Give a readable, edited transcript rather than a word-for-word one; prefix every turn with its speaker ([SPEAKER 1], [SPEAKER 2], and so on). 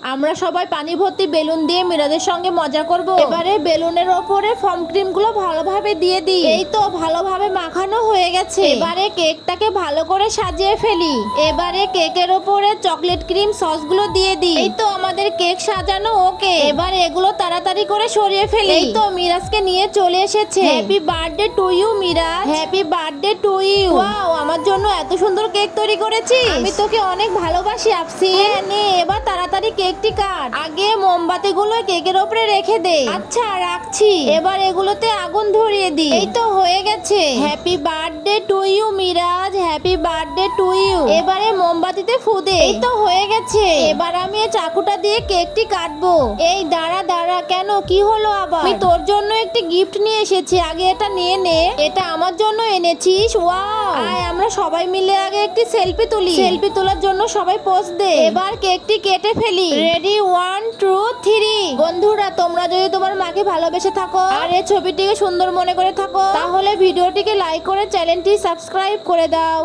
[SPEAKER 1] আমরা সবাই পানি ভর্তি বেলুন দিয়ে মিরাজের সঙ্গে মজা করব। এবারে বেলুনের ওপরে ফর্ম ক্রিম গুলো ভালোভাবে দিয়ে দিই। এই তো ভালোভাবে মাখানো হয়ে গেছে। এবারে কেকটাকে ভালো করে সাজিয়ে ফেলি। এবারে কেকের ওপরে চকলেট ক্রিম সস গুলো দিয়ে দিই। এই তো আমাদের কেক সাজানো ওকে। এবার এগুলো তাড়াতাড়ি করে সরিয়ে ফেলি। এই তো মিরাজকে নিয়ে চলে এসেছে। Happy birthday to you Miraj, happy birthday to you. Wow, আমার জন্য এত সুন্দর কেক তৈরি করেছিস। আমি তোকে অনেক ভালোবাসি আফসিন। হ্যাঁ নে, এবার তাড়াতাড়ি কেকটি কাট। আগে মোমবাতি গুলো কেকের উপরে রেখে দে। আচ্ছা রাখছি। এবার এগুলোতে আগুন ধরিয়ে দি। এই তো হয়ে গেছে। Happy birthday to you Miraj, happy birthday to you. এবারে মোমবাতিতে ফু দে। এই তো হয়ে গেছে। এবার আমি এই চাকুটা দিয়ে কেকটি কাটবো। এই দাঁড়া দাঁড়া, কেন কি হলো আবার? আমি তোর জন্য একটি গিফট নিয়ে এসেছি, আগে এটা নিয়ে নে। এটা আমার জন্য এনেছিস? ওয়াও, আয় আমরা সবাই মিলে আগে একটি সেলফি তুলি। সেলফি তোলার জন্য সবাই পোজ দে। এবার কেকটি কেটে ফেলি। রেডি, 1 2 3। বন্ধুরা, তোমরা যদি তোমার মাকে ভালোবেসে থাকো আর এই ছবিটিকে সুন্দর মনে করে থাকো, তাহলে ভিডিওটিকে লাইক করে চ্যানেলটি সাবস্ক্রাইব করে দাও।